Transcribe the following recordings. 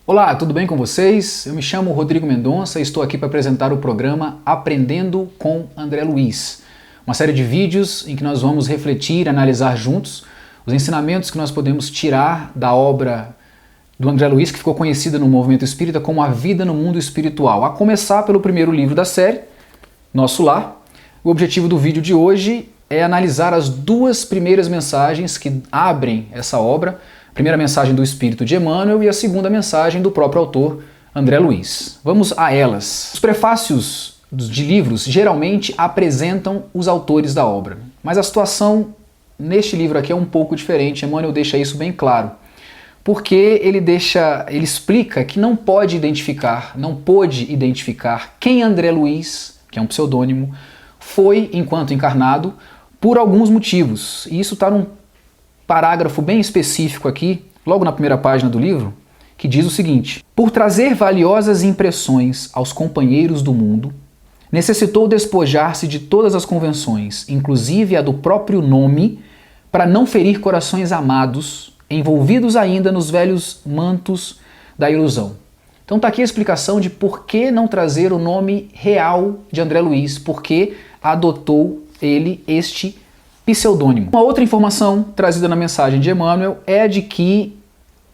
Olá, tudo bem com vocês? Eu me chamo Rodrigo Mendonça e estou aqui para apresentar o programa Aprendendo com André Luiz, uma série de vídeos em que nós vamos refletir e analisar juntos os ensinamentos que nós podemos tirar da obra do André Luiz, que ficou conhecida no movimento espírita como A Vida no Mundo Espiritual, a começar pelo primeiro livro da série, Nosso Lar. O objetivo do vídeo de hoje é analisar as duas primeiras mensagens que abrem essa obra, a primeira mensagem do Espírito de Emmanuel e a segunda mensagem do próprio autor, André Luiz. Vamos a elas. Os prefácios de livros geralmente apresentam os autores da obra, mas a situação neste livro aqui é um pouco diferente. Emmanuel deixa isso bem claro, porque ele explica que não pôde identificar quem André Luiz, que é um pseudônimo, foi enquanto encarnado por alguns motivos. E isso está num parágrafo bem específico aqui, logo na primeira página do livro, que diz o seguinte: por trazer valiosas impressões aos companheiros do mundo, necessitou despojar-se de todas as convenções, inclusive a do próprio nome, para não ferir corações amados, envolvidos ainda nos velhos mantos da ilusão. Então está aqui a explicação de por que não trazer o nome real de André Luiz, por que adotou ele este pseudônimo. Uma outra informação trazida na mensagem de Emmanuel é de que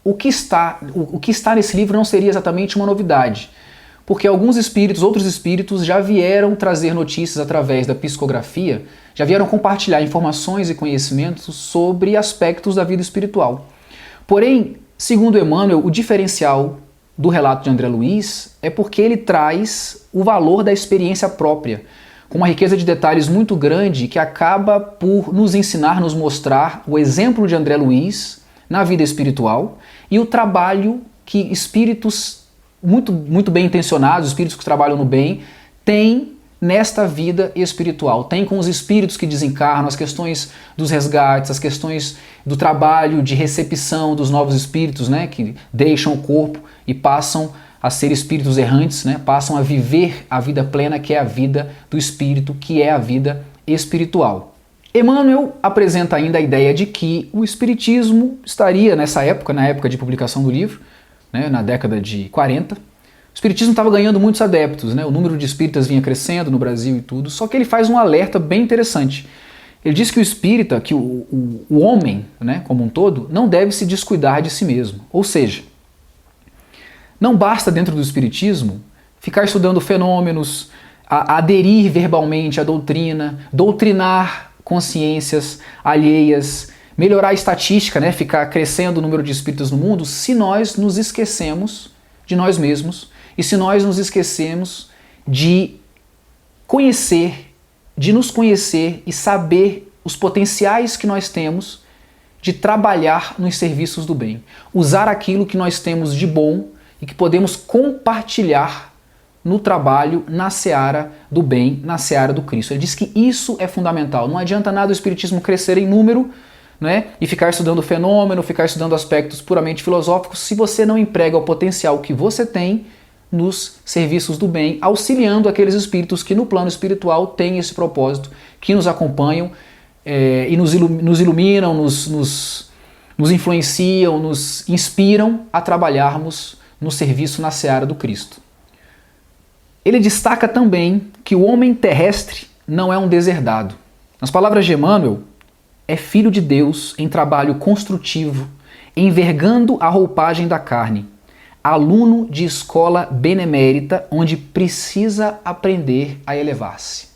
o que está nesse livro não seria exatamente uma novidade, porque outros espíritos já vieram trazer notícias através da psicografia, já vieram compartilhar informações e conhecimentos sobre aspectos da vida espiritual. Porém, segundo Emmanuel, o diferencial do relato de André Luiz é porque ele traz o valor da experiência própria, com uma riqueza de detalhes muito grande que acaba por nos ensinar, nos mostrar o exemplo de André Luiz na vida espiritual e o trabalho que espíritos muito bem intencionados, espíritos que trabalham no bem, têm nesta vida espiritual. Tem com os espíritos que desencarnam, as questões dos resgates, as questões do trabalho de recepção dos novos espíritos, né, que deixam o corpo e passam a ser espíritos errantes, né, passam a viver a vida plena, que é a vida do espírito, que é a vida espiritual. Emmanuel apresenta ainda a ideia de que o espiritismo estaria nessa época, na época de publicação do livro, né, na década de 40, o espiritismo estava ganhando muitos adeptos, né, o número de espíritas vinha crescendo no Brasil e tudo, só que ele faz um alerta bem interessante. Ele diz que o espírita, que o homem, né, como um todo, não deve se descuidar de si mesmo. Ou seja, não basta dentro do espiritismo ficar estudando fenômenos, aderir verbalmente à doutrina, doutrinar consciências alheias, melhorar a estatística, né, ficar crescendo o número de espíritas no mundo, se nós nos esquecemos de nós mesmos e se nós nos esquecemos de nos conhecer e saber os potenciais que nós temos de trabalhar nos serviços do bem. Usar aquilo que nós temos de bom e que podemos compartilhar no trabalho, na seara do bem, na seara do Cristo. Ele diz que isso é fundamental. Não adianta nada o espiritismo crescer em número, né, e ficar estudando fenômeno, ficar estudando aspectos puramente filosóficos, se você não emprega o potencial que você tem nos serviços do bem, auxiliando aqueles espíritos que no plano espiritual têm esse propósito, que nos acompanham e nos iluminam, nos influenciam, nos inspiram a trabalharmos no serviço na seara do Cristo. Ele destaca também que o homem terrestre não é um deserdado. Nas palavras de Emmanuel, é filho de Deus em trabalho construtivo, envergando a roupagem da carne, aluno de escola benemérita onde precisa aprender a elevar-se.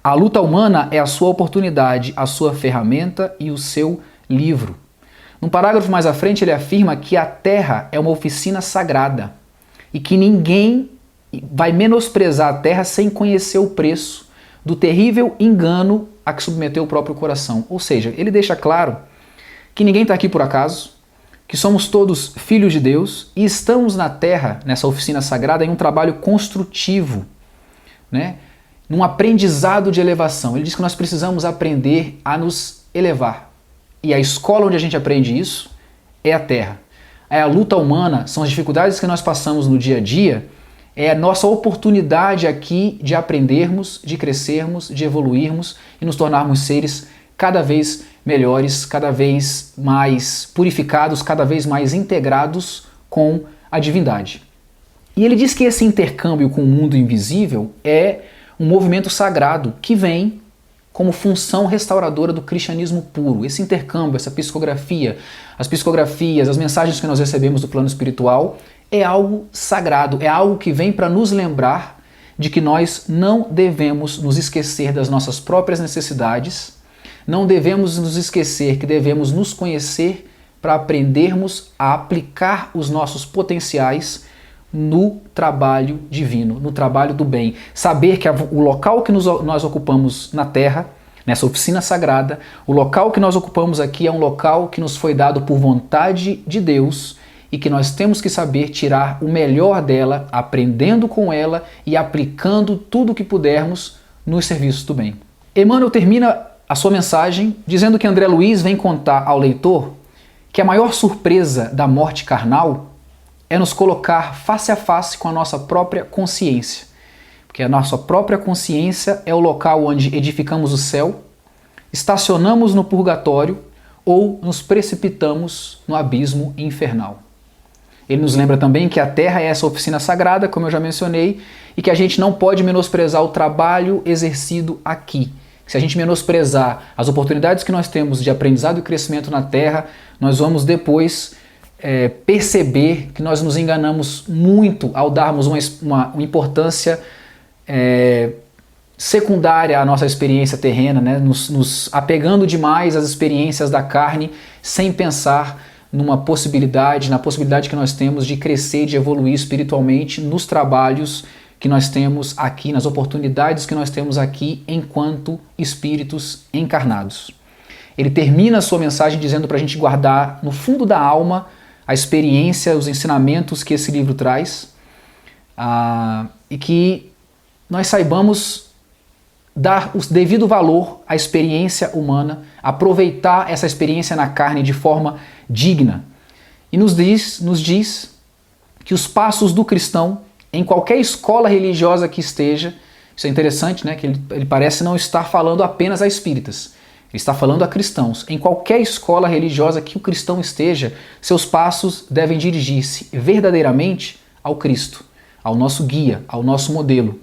A luta humana é a sua oportunidade, a sua ferramenta e o seu livro. Num parágrafo mais à frente ele afirma que a Terra é uma oficina sagrada e que ninguém vai menosprezar a Terra sem conhecer o preço do terrível engano a que submeteu o próprio coração. Ou seja, ele deixa claro que ninguém está aqui por acaso, que somos todos filhos de Deus e estamos na Terra, nessa oficina sagrada, em um trabalho construtivo, né? Num aprendizado de elevação. Ele diz que nós precisamos aprender a nos elevar. E a escola onde a gente aprende isso é a Terra. É a luta humana, são as dificuldades que nós passamos no dia a dia, é a nossa oportunidade aqui de aprendermos, de crescermos, de evoluirmos e nos tornarmos seres cada vez melhores, cada vez mais purificados, cada vez mais integrados com a divindade. E ele diz que esse intercâmbio com o mundo invisível é um movimento sagrado que vem como função restauradora do cristianismo puro. Esse intercâmbio, essa psicografia, as psicografias, as mensagens que nós recebemos do plano espiritual é algo sagrado, é algo que vem para nos lembrar de que nós não devemos nos esquecer das nossas próprias necessidades, não devemos nos esquecer que devemos nos conhecer para aprendermos a aplicar os nossos potenciais no trabalho divino, no trabalho do bem. Saber que o local que nós ocupamos na Terra, nessa oficina sagrada, o local que nós ocupamos aqui é um local que nos foi dado por vontade de Deus e que nós temos que saber tirar o melhor dela, aprendendo com ela e aplicando tudo o que pudermos nos serviços do bem. Emmanuel termina a sua mensagem dizendo que André Luiz vem contar ao leitor que a maior surpresa da morte carnal é nos colocar face a face com a nossa própria consciência. Porque a nossa própria consciência é o local onde edificamos o céu, estacionamos no purgatório ou nos precipitamos no abismo infernal. Ele nos lembra também que a Terra é essa oficina sagrada, como eu já mencionei, e que a gente não pode menosprezar o trabalho exercido aqui. Se a gente menosprezar as oportunidades que nós temos de aprendizado e crescimento na Terra, nós vamos depois perceber que nós nos enganamos muito ao darmos uma importância secundária à nossa experiência terrena, né? Nos apegando demais às experiências da carne, sem pensar na possibilidade que nós temos de crescer, de evoluir espiritualmente nos trabalhos que nós temos aqui, nas oportunidades que nós temos aqui enquanto espíritos encarnados. Ele termina a sua mensagem dizendo para a gente guardar no fundo da alma a experiência, os ensinamentos que esse livro traz, e que nós saibamos dar o devido valor à experiência humana, aproveitar essa experiência na carne de forma digna. E nos diz que os passos do cristão, em qualquer escola religiosa que esteja, isso é interessante, né? Que ele parece não estar falando apenas a espíritas. Ele está falando a cristãos. Em qualquer escola religiosa que o cristão esteja, seus passos devem dirigir-se verdadeiramente ao Cristo, ao nosso guia, ao nosso modelo.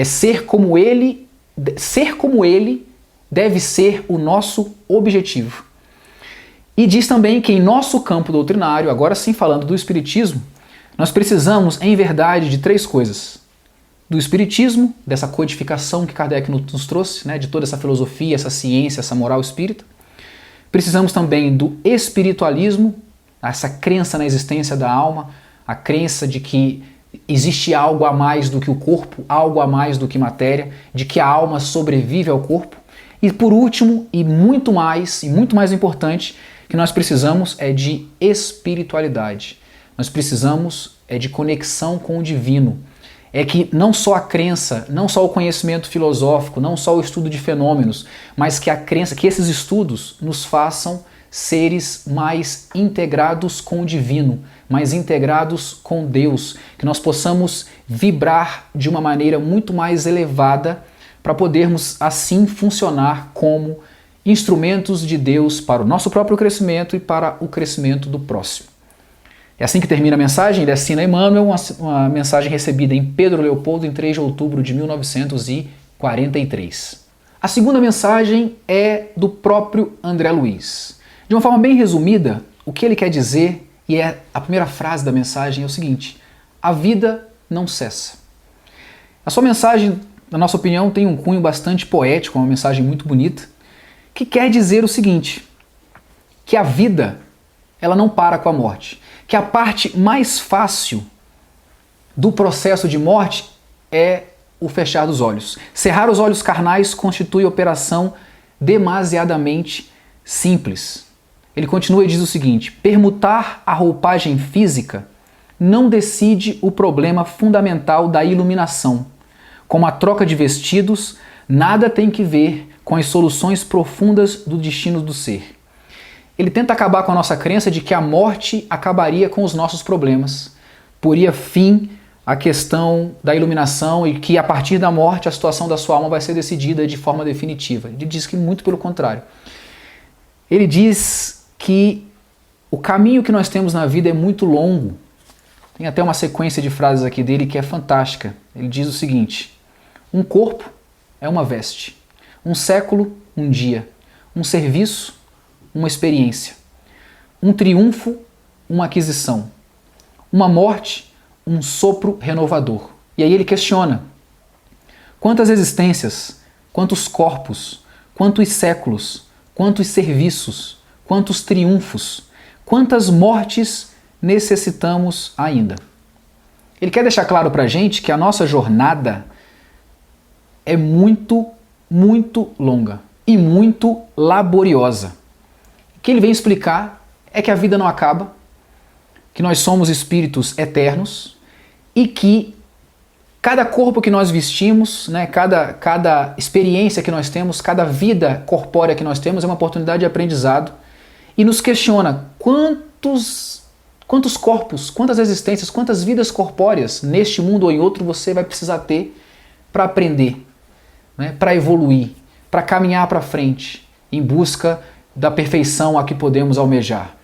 Ser como ele deve ser o nosso objetivo. E diz também que em nosso campo doutrinário, agora sim falando do Espiritismo, nós precisamos, em verdade, de 3 coisas. Do Espiritismo, dessa codificação que Kardec nos trouxe, né, de toda essa filosofia, essa ciência, essa moral espírita. Precisamos também do espiritualismo, essa crença na existência da alma, a crença de que existe algo a mais do que o corpo, algo a mais do que matéria, de que a alma sobrevive ao corpo. E por último, e muito mais importante, que nós precisamos é de espiritualidade. Nós precisamos de conexão com o divino. É que não só a crença, não só o conhecimento filosófico, não só o estudo de fenômenos, mas que a crença, que esses estudos nos façam seres mais integrados com o divino, mais integrados com Deus, que nós possamos vibrar de uma maneira muito mais elevada para podermos assim funcionar como instrumentos de Deus para o nosso próprio crescimento e para o crescimento do próximo. É assim que termina a mensagem. Ele assina Emmanuel, uma mensagem recebida em Pedro Leopoldo em 3 de outubro de 1943. A segunda mensagem é do próprio André Luiz. De uma forma bem resumida, o que ele quer dizer, e a primeira frase da mensagem é o seguinte: a vida não cessa. A sua mensagem, na nossa opinião, tem um cunho bastante poético, uma mensagem muito bonita, que quer dizer o seguinte, que a vida ela não para com a morte. Que a parte mais fácil do processo de morte é o fechar dos olhos. Cerrar os olhos carnais constitui operação demasiadamente simples. Ele continua e diz o seguinte: permutar a roupagem física não decide o problema fundamental da iluminação. Como a troca de vestidos, nada tem que ver com as soluções profundas do destino do ser. Ele tenta acabar com a nossa crença de que a morte acabaria com os nossos problemas, poria fim à questão da iluminação e que a partir da morte a situação da sua alma vai ser decidida de forma definitiva. Ele diz que muito pelo contrário. Ele diz que o caminho que nós temos na vida é muito longo Tem até uma sequência de frases aqui dele que é fantástica. Ele diz o seguinte: um corpo é uma veste, um século, um dia, um serviço, uma experiência, um triunfo, uma aquisição, uma morte, um sopro renovador. E aí ele questiona: quantas existências, quantos corpos, quantos séculos, quantos serviços, quantos triunfos, quantas mortes necessitamos ainda? Ele quer deixar claro para a gente que a nossa jornada é muito, muito longa e muito laboriosa. O que ele vem explicar é que a vida não acaba, que nós somos espíritos eternos e que cada corpo que nós vestimos, né, cada experiência que nós temos, cada vida corpórea que nós temos é uma oportunidade de aprendizado e nos questiona quantos corpos, quantas existências, quantas vidas corpóreas neste mundo ou em outro você vai precisar ter para aprender, né, para evoluir, para caminhar para frente em busca da perfeição a que podemos almejar.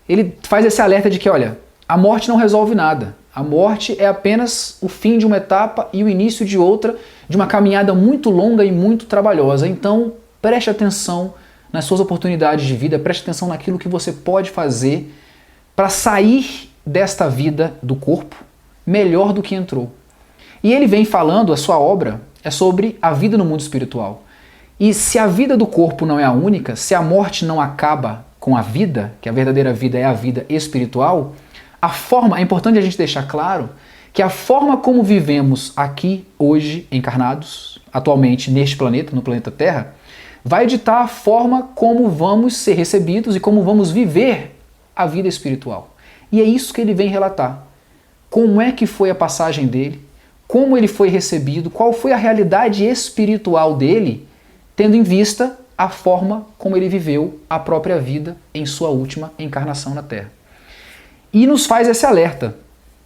Ele faz esse alerta de que, olha, a morte não resolve nada. A morte é apenas o fim de uma etapa e o início de outra, de uma caminhada muito longa e muito trabalhosa. Então, preste atenção nas suas oportunidades de vida, preste atenção naquilo que você pode fazer para sair desta vida do corpo melhor do que entrou. E ele vem falando, a sua obra é sobre a vida no mundo espiritual. E se a vida do corpo não é a única, se a morte não acaba com a vida, que a verdadeira vida é a vida espiritual, é importante a gente deixar claro que a forma como vivemos aqui hoje, encarnados, atualmente neste planeta, no planeta Terra, vai ditar a forma como vamos ser recebidos e como vamos viver a vida espiritual. E é isso que ele vem relatar. Como é que foi a passagem dele, como ele foi recebido, qual foi a realidade espiritual dele, tendo em vista a forma como ele viveu a própria vida em sua última encarnação na Terra. E nos faz esse alerta.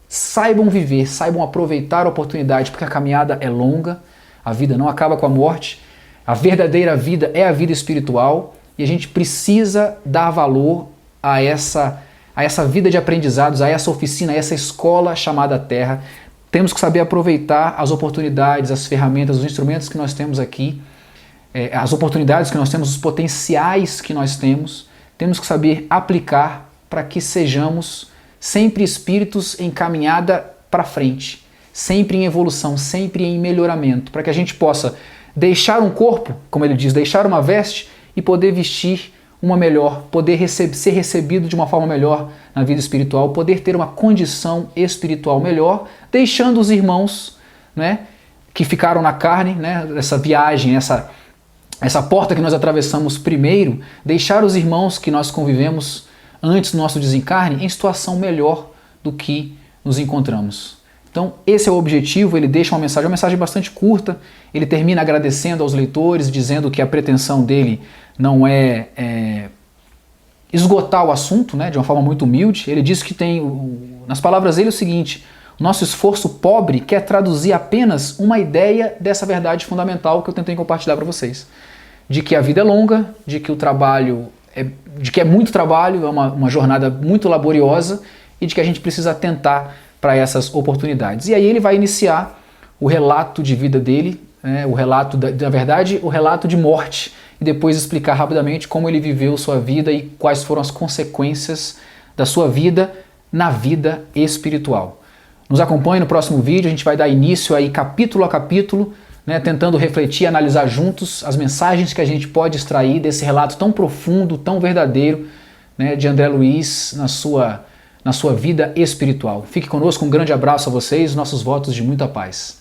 Saibam viver, saibam aproveitar a oportunidade, porque a caminhada é longa, a vida não acaba com a morte, a verdadeira vida é a vida espiritual e a gente precisa dar valor a essa vida de aprendizados, a essa oficina, a essa escola chamada Terra. Temos que saber aproveitar as oportunidades, as ferramentas, os instrumentos que nós temos aqui, as oportunidades que nós temos, os potenciais que nós temos. Temos que saber aplicar para que sejamos sempre espíritos em caminhada para frente, sempre em evolução, sempre em melhoramento, para que a gente possa deixar um corpo, como ele diz, deixar uma veste e poder vestir uma melhor, poder ser recebido de uma forma melhor na vida espiritual, poder ter uma condição espiritual melhor, deixando os irmãos, né, que ficaram na carne, né, essa viagem, essa porta que nós atravessamos primeiro, deixar os irmãos que nós convivemos antes do nosso desencarne em situação melhor do que nos encontramos. Então esse é o objetivo, ele deixa uma mensagem bastante curta, ele termina agradecendo aos leitores, dizendo que a pretensão dele não é esgotar o assunto, né, de uma forma muito humilde. Ele diz que nas palavras dele, o seguinte: o nosso esforço pobre quer traduzir apenas uma ideia dessa verdade fundamental que eu tentei compartilhar para vocês. De que a vida é longa, de que o trabalho de que é muito trabalho, é uma jornada muito laboriosa e de que a gente precisa atentar para essas oportunidades. E aí ele vai iniciar o relato de vida dele, né, o relato, na verdade, o relato de morte, e depois explicar rapidamente como ele viveu sua vida e quais foram as consequências da sua vida na vida espiritual. Nos acompanhe no próximo vídeo, a gente vai dar início aí capítulo a capítulo, né, tentando refletir, analisar juntos as mensagens que a gente pode extrair desse relato tão profundo, tão verdadeiro, né, de André Luiz na sua vida espiritual. Fique conosco, um grande abraço a vocês, nossos votos de muita paz.